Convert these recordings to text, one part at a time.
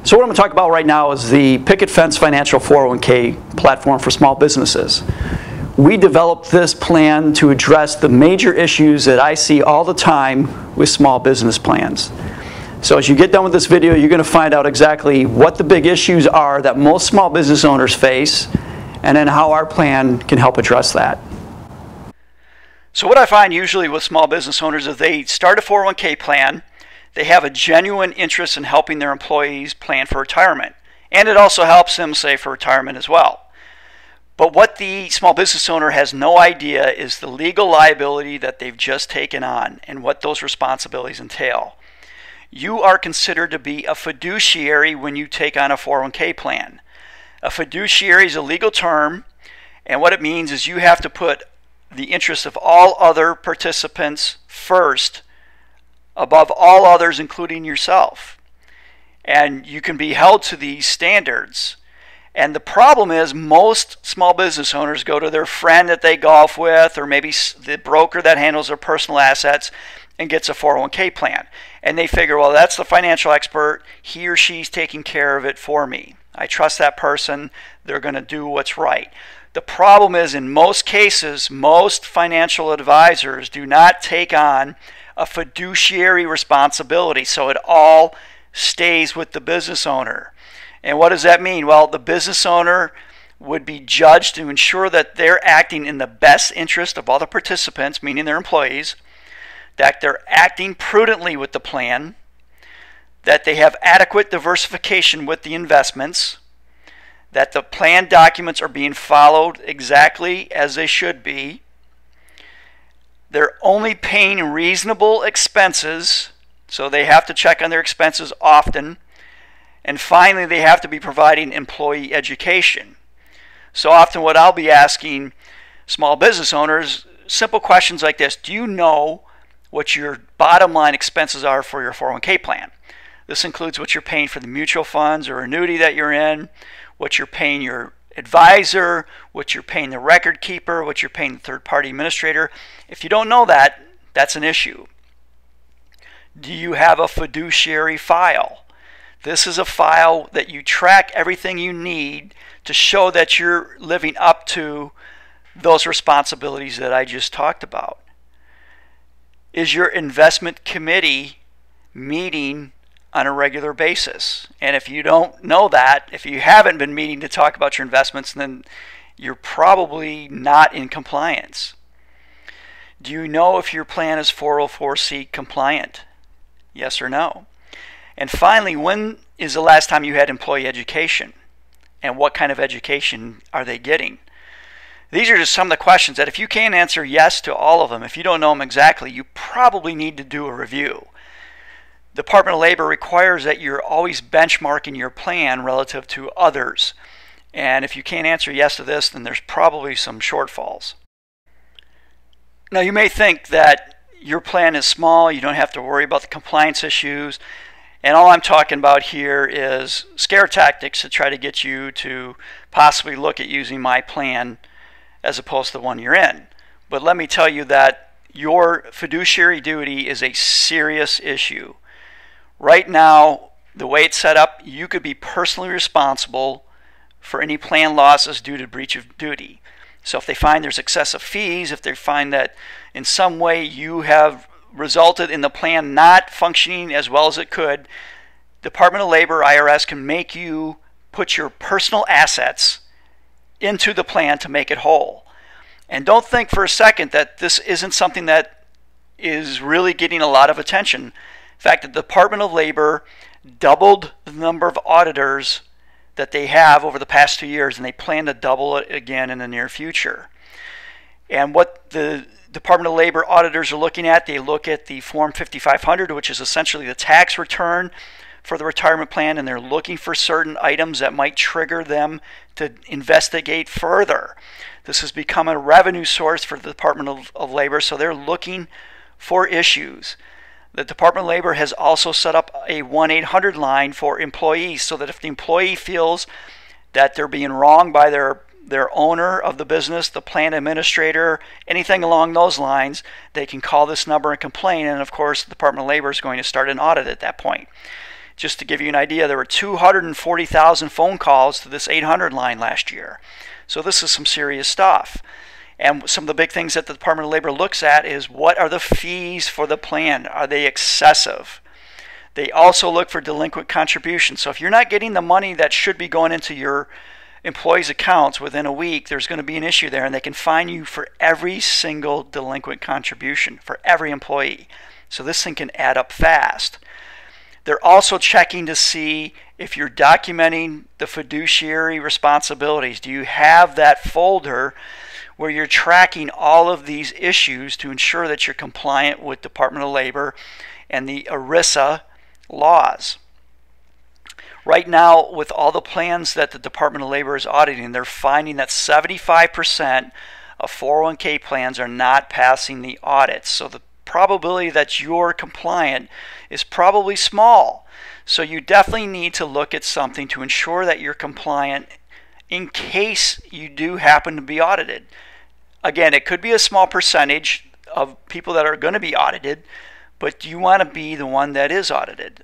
So what I'm going to talk about right now is the Picket Fence Financial 401k platform for small businesses. We developed this plan to address the major issues that I see all the time with small business plans. So as you get done with this video, you're going to find out exactly what the big issues are that most small business owners face, and then how our plan can help address that. So what I find usually with small business owners is they start a 401k plan. They have a genuine interest in helping their employees plan for retirement. And it also helps them save for retirement as well. But what the small business owner has no idea is the legal liability that they've just taken on and what those responsibilities entail. You are considered to be a fiduciary when you take on a 401k plan. A fiduciary is a legal term, and what it means is you have to put the interests of all other participants first, above all others, including yourself. And you can be held to these standards. And the problem is most small business owners go to their friend that they golf with, or maybe the broker that handles their personal assets, and gets a 401k plan. And they figure, well, that's the financial expert. He or she's taking care of it for me. I trust that person. They're going to do what's right. The problem is, in most cases, most financial advisors do not take on a fiduciary responsibility, so it all stays with the business owner. And what does that mean? Well, the business owner would be judged to ensure that they're acting in the best interest of all the participants, meaning their employees, that they're acting prudently with the plan, that they have adequate diversification with the investments, that the plan documents are being followed exactly as they should be, they're only paying reasonable expenses, so they have to check on their expenses often. And finally, they have to be providing employee education. So often what I'll be asking small business owners, simple questions like this: do you know what your bottom line expenses are for your 401k plan? This includes what you're paying for the mutual funds or annuity that you're in, what you're paying your advisor, what you're paying the record keeper, what you're paying the third-party administrator. If you don't know that, that's an issue. Do you have a fiduciary file? This is a file that you track everything you need to show that you're living up to those responsibilities that I just talked about. Is your investment committee meeting on a regular basis? And if you don't know that, if you haven't been meeting to talk about your investments, then you're probably not in compliance. Do you know if your plan is 404C compliant? Yes or no? And finally, when is the last time you had employee education? And what kind of education are they getting? These are just some of the questions that if you can't answer yes to all of them, if you don't know them exactly, you probably need to do a review. The Department of Labor requires that you're always benchmarking your plan relative to others. And if you can't answer yes to this, then there's probably some shortfalls. Now, you may think that your plan is small, you don't have to worry about the compliance issues, and all I'm talking about here is scare tactics to try to get you to possibly look at using my plan as opposed to the one you're in. But let me tell you that your fiduciary duty is a serious issue. Right now, the way it's set up, you could be personally responsible for any plan losses due to breach of duty. So if they find there's excessive fees, if they find that in some way you have resulted in the plan not functioning as well as it could, Department of Labor, IRS, can make you put your personal assets into the plan to make it whole. And don't think for a second that this isn't something that is really getting a lot of attention. In fact, the Department of Labor doubled the number of auditors that they have over the past 2 years, and they plan to double it again in the near future. And what the Department of Labor auditors are looking at, they look at the Form 5500, which is essentially the tax return for the retirement plan, and they're looking for certain items that might trigger them to investigate further. This has become a revenue source for the Department of Labor, so they're looking for issues. The Department of Labor has also set up a 1-800 line for employees, so that if the employee feels that they're being wronged by their owner of the business, the plan administrator, anything along those lines, they can call this number and complain. And of course, the Department of Labor is going to start an audit at that point. Just to give you an idea, there were 240,000 phone calls to this 800 line last year. So this is some serious stuff. And some of the big things that the Department of Labor looks at is, what are the fees for the plan? Are they excessive? They also look for delinquent contributions. So if you're not getting the money that should be going into your employees' accounts within a week, there's going to be an issue there, and they can fine you for every single delinquent contribution for every employee. So this thing can add up fast. They're also checking to see if you're documenting the fiduciary responsibilities. Do you have that folder where you're tracking all of these issues to ensure that you're compliant with Department of Labor and the ERISA laws? Right now, with all the plans that the Department of Labor is auditing, they're finding that 75% of 401k plans are not passing the audits. So the probability that you're compliant is probably small. So you definitely need to look at something to ensure that you're compliant in case you do happen to be audited. Again, it could be a small percentage of people that are going to be audited, but you want to be the one that is audited.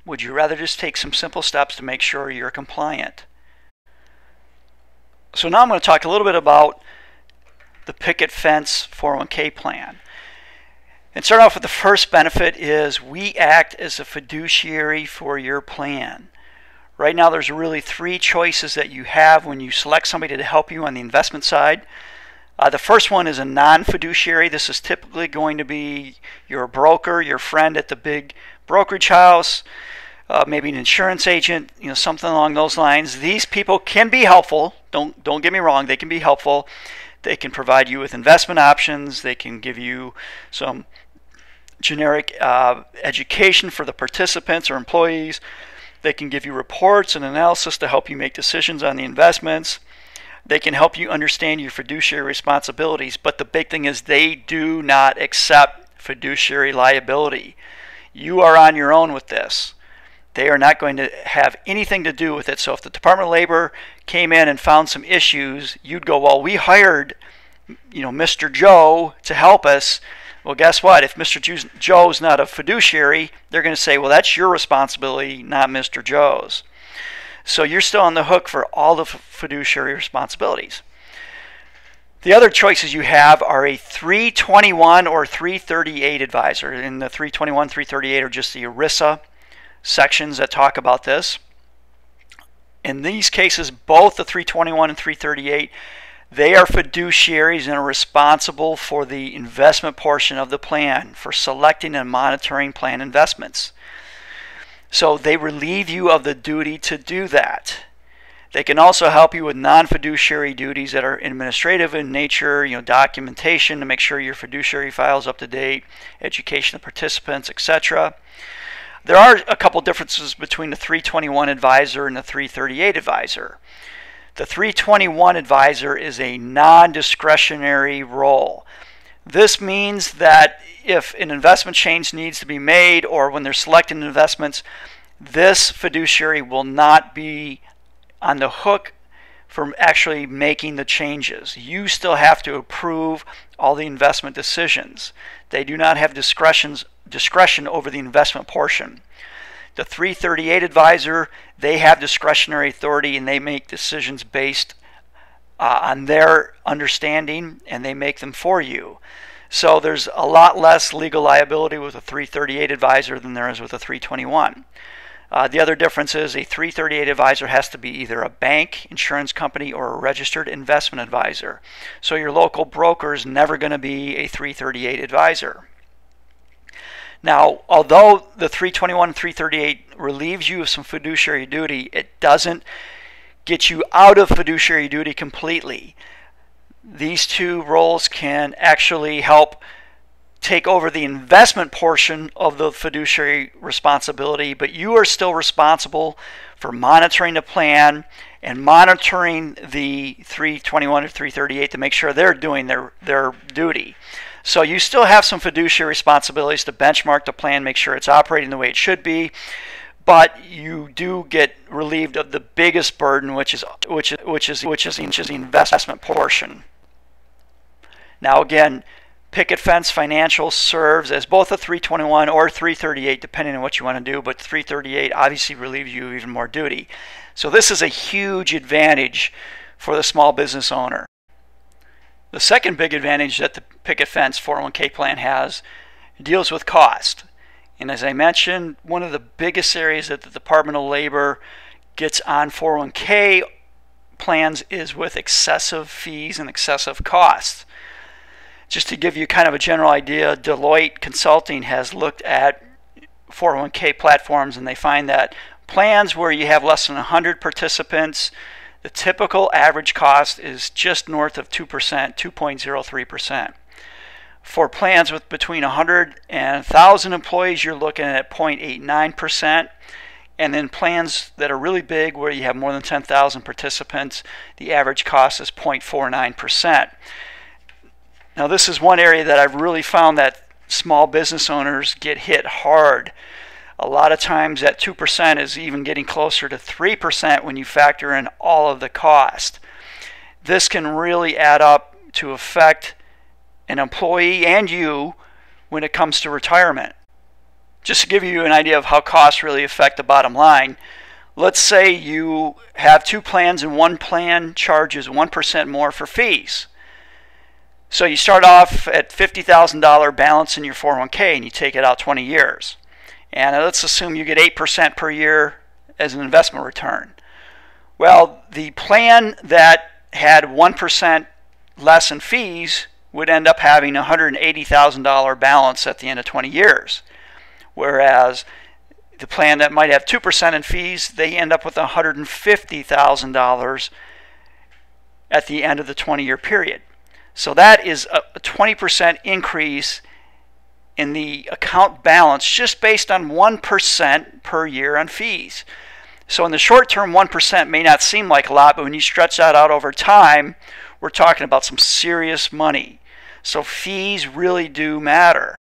Would you rather just take some simple steps to make sure you're compliant? So now I'm going to talk a little bit about the Picket Fence 401k plan. And start off with the first benefit is we act as a fiduciary for your plan. Right now there's really three choices that you have when you select somebody to help you on the investment side. The first one is a non-fiduciary. This is typically going to be your broker, your friend at the big brokerage house, maybe an insurance agent, something along those lines. These people can be helpful. Don't get me wrong, they can be helpful. They can provide you with investment options. They can give you some generic education for the participants or employees. They can give you reports and analysis to help you make decisions on the investments. They can help you understand your fiduciary responsibilities, but the big thing is they do not accept fiduciary liability. You are on your own with this. They are not going to have anything to do with it. So if the Department of Labor came in and found some issues, you'd go, well, we hired Mr. Joe to help us. Well, guess what? If Mr. Joe's not a fiduciary, they're going to say, well, that's your responsibility, not Mr. Joe's. So you're still on the hook for all the fiduciary responsibilities. The other choices you have are a 321 or 338 advisor. And the 321, 338 are just the ERISA sections that talk about this. In these cases, both the 321 and 338, they are fiduciaries and are responsible for the investment portion of the plan, for selecting and monitoring plan investments. So they relieve you of the duty to do that. They can also help you with non-fiduciary duties that are administrative in nature, documentation to make sure your fiduciary file's up to date, education of participants, etc. There are a couple differences between the 321 advisor and the 338 advisor. The 321 advisor is a non-discretionary role. This means that if an investment change needs to be made or when they're selecting investments, this fiduciary will not be on the hook for actually making the changes. You still have to approve all the investment decisions. They do not have discretion over the investment portion. The 338 advisor, they have discretionary authority and they make decisions based on their understanding, and they make them for you. So there's a lot less legal liability with a 338 advisor than there is with a 321. The other difference is a 338 advisor has to be either a bank, insurance company, or a registered investment advisor. So your local broker is never going to be a 338 advisor. Now, although the 321 and 338 relieves you of some fiduciary duty, it doesn't get you out of fiduciary duty completely. These two roles can actually help take over the investment portion of the fiduciary responsibility, but you are still responsible for monitoring the plan and monitoring the 321 or 338 to make sure they're doing their duty. So you still have some fiduciary responsibilities to benchmark the plan, make sure it's operating the way it should be, but you do get relieved of the biggest burden, which is the investment portion. Now again, Picket Fence Financial serves as both a 321 or 338, depending on what you want to do, but 338 obviously relieves you even more duty. So this is a huge advantage for the small business owner. The second big advantage that the Picket Fence 401k plan has deals with cost. And as I mentioned, one of the biggest areas that the Department of Labor gets on 401k plans is with excessive fees and excessive costs. Just to give you kind of a general idea, Deloitte Consulting has looked at 401k platforms, and they find that plans where you have less than 100 participants, the typical average cost is just north of 2%, 2.03%. For plans with between 100 and 1,000 employees, you're looking at 0.89%. And then plans that are really big, where you have more than 10,000 participants, the average cost is 0.49%. Now, this is one area that I've really found that small business owners get hit hard. A lot of times that 2% is even getting closer to 3% when you factor in all of the cost. This can really add up to affect an employee and you when it comes to retirement. Just to give you an idea of how costs really affect the bottom line, let's say you have two plans and one plan charges 1% more for fees. So you start off at $50,000 balance in your 401k and you take it out 20 years. And let's assume you get 8% per year as an investment return. Well, the plan that had 1% less in fees would end up having a $180,000 balance at the end of 20 years. Whereas the plan that might have 2% in fees, they end up with $150,000 at the end of the 20-year period. So that is a 20% increase in the account balance just based on 1% per year on fees. So in the short term, 1% may not seem like a lot, but when you stretch that out over time, we're talking about some serious money. So fees really do matter.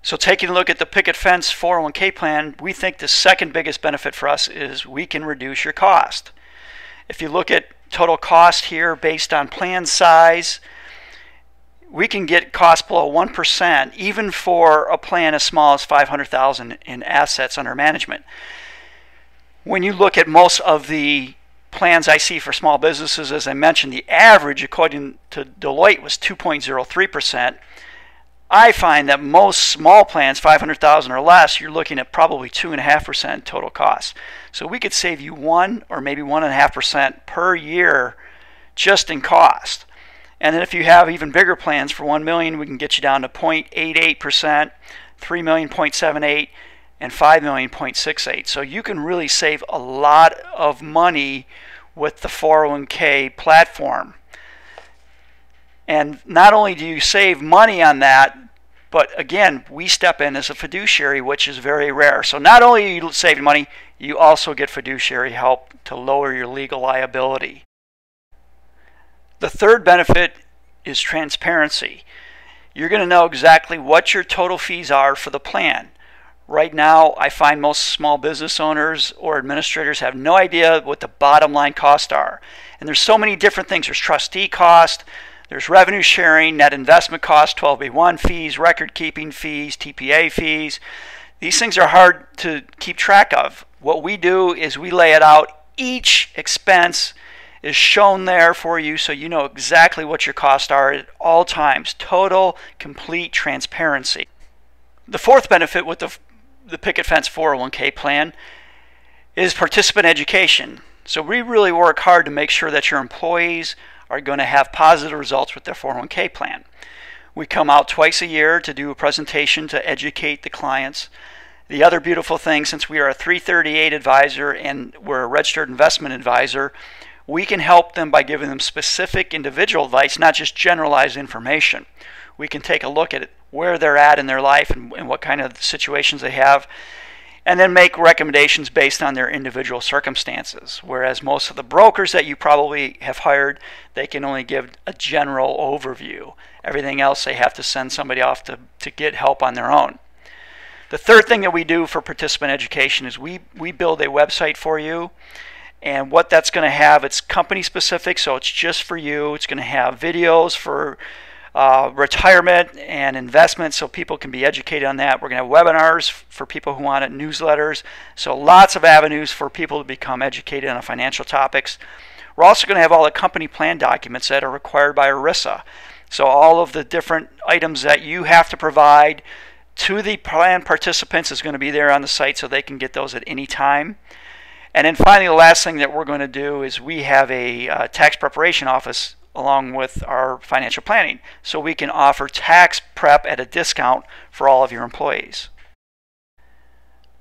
So taking a look at the Picket Fence 401k plan, we think the second biggest benefit for us is we can reduce your cost. If you look at total cost here based on plan size, we can get cost below 1% even for a plan as small as $500,000 in assets under management. When you look at most of the plans I see for small businesses, as I mentioned, the average according to Deloitte was 2.03%. I find that most small plans, 500,000 or less, you're looking at probably 2.5% total cost. So we could save you 1 or maybe 1.5% per year just in cost. And then if you have even bigger plans for $1 million, we can get you down to 0.88%, $3 million, 0.78%, and $5 million, 0.68%. So you can really save a lot of money with the 401k platform. And not only do you save money on that, but again, we step in as a fiduciary, which is very rare. So not only are you saving money, you also get fiduciary help to lower your legal liability. The third benefit is transparency. You're going to know exactly what your total fees are for the plan. Right now, I find most small business owners or administrators have no idea what the bottom line costs are. And there's so many different things. There's trustee cost, there's revenue sharing, net investment costs, 12B1 fees, record keeping fees, TPA fees. These things are hard to keep track of. What we do is we lay it out. Each expense is shown there for you so you know exactly what your costs are at all times. Total, complete transparency. The fourth benefit with the Picket Fence 401k plan is participant education. So we really work hard to make sure that your employees are going to have positive results with their 401k plan. We come out twice a year to do a presentation to educate the clients. The other beautiful thing, since we are a 338 advisor and we're a registered investment advisor, we can help them by giving them specific individual advice, not just generalized information. We can take a look at where they're at in their life and what kind of situations they have, and then make recommendations based on their individual circumstances. Whereas most of the brokers that you probably have hired, they can only give a general overview. Everything else they have to send somebody off to get help on their own. The third thing that we do for participant education is we build a website for you. And what that's going to have, it's company specific, so it's just for you. It's going to have videos for retirement and investment, so people can be educated on that. We're going to have webinars for people who want it, newsletters. So lots of avenues for people to become educated on financial topics. We're also going to have all the company plan documents that are required by ERISA. So all of the different items that you have to provide to the plan participants is going to be there on the site, so they can get those at any time. And then finally, the last thing that we're going to do is we have a tax preparation office along with our financial planning, so we can offer tax prep at a discount for all of your employees.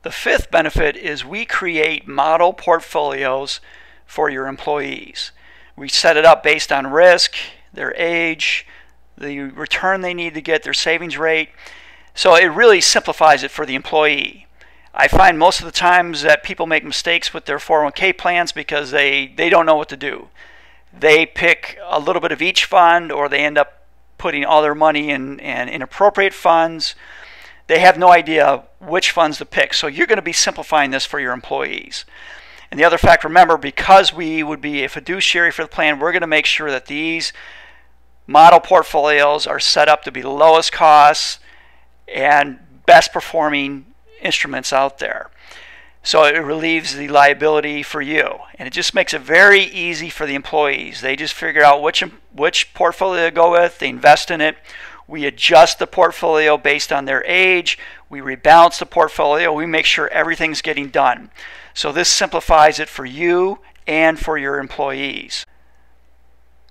The fifth benefit is we create model portfolios for your employees. We set it up based on risk, their age, the return they need to get, their savings rate. So it really simplifies it for the employee. I find most of the times that people make mistakes with their 401k plans because they don't know what to do. They pick a little bit of each fund, or they end up putting all their money in inappropriate funds. They have no idea which funds to pick. So you're going to be simplifying this for your employees. And the other fact, remember, because we would be a fiduciary for the plan, we're going to make sure that these model portfolios are set up to be the lowest cost and best performing instruments out there. So it relieves the liability for you, and it just makes it very easy for the employees. They just figure out which portfolio to go with, they invest in it. We adjust the portfolio based on their age, we rebalance the portfolio, we make sure everything's getting done. So this simplifies it for you and for your employees.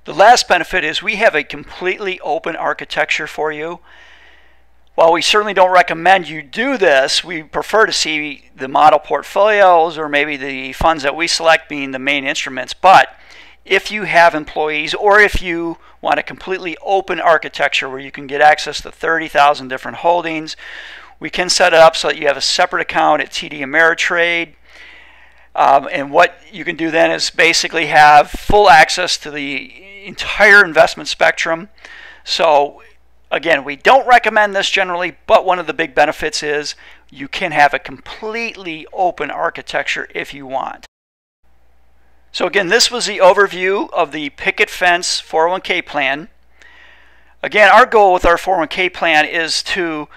The last benefit is we have a completely open architecture for you. While we certainly don't recommend you do this, we prefer to see the model portfolios or maybe the funds that we select being the main instruments. But if you have employees, or if you want a completely open architecture where you can get access to 30,000 different holdings, we can set it up so that you have a separate account at TD Ameritrade. And what you can do then is basically have full access to the entire investment spectrum. So again, we don't recommend this generally, but one of the big benefits is you can have a completely open architecture if you want. So again, this was the overview of the Picket Fence 401k plan. Again, our goal with our 401k plan is to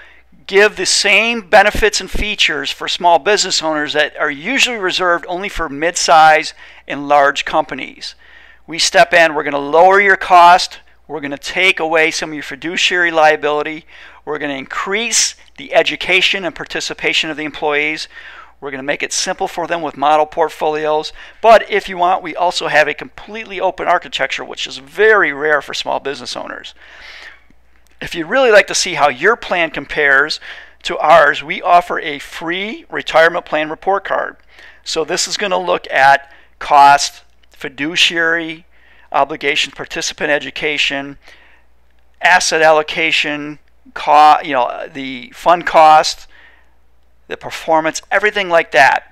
give the same benefits and features for small business owners that are usually reserved only for mid-size and large companies. We step in, we're going to lower your cost, we're going to take away some of your fiduciary liability, we're going to increase the education and participation of the employees, we're going to make it simple for them with model portfolios, but if you want, we also have a completely open architecture, which is very rare for small business owners. If you'd really like to see how your plan compares to ours, we offer a free retirement plan report card. So this is going to look at cost, fiduciary obligations, participant education, asset allocation, the fund cost, the performance, everything like that.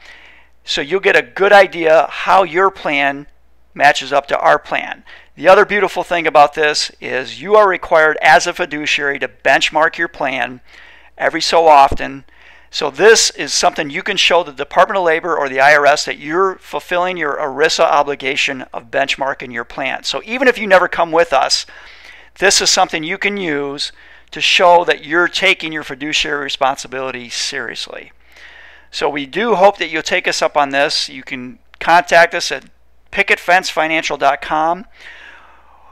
So you'll get a good idea how your plan matches up to our plan. The other beautiful thing about this is you are required as a fiduciary to benchmark your plan every so often. So this is something you can show the Department of Labor or the IRS that you're fulfilling your ERISA obligation of benchmarking your plan. So even if you never come with us, this is something you can use to show that you're taking your fiduciary responsibility seriously. So we do hope that you'll take us up on this. You can contact us at picketfencefinancial.com,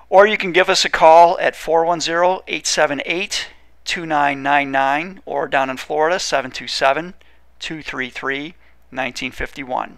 or you can give us a call at 410-878-2999, or down in Florida, 727-233-1951.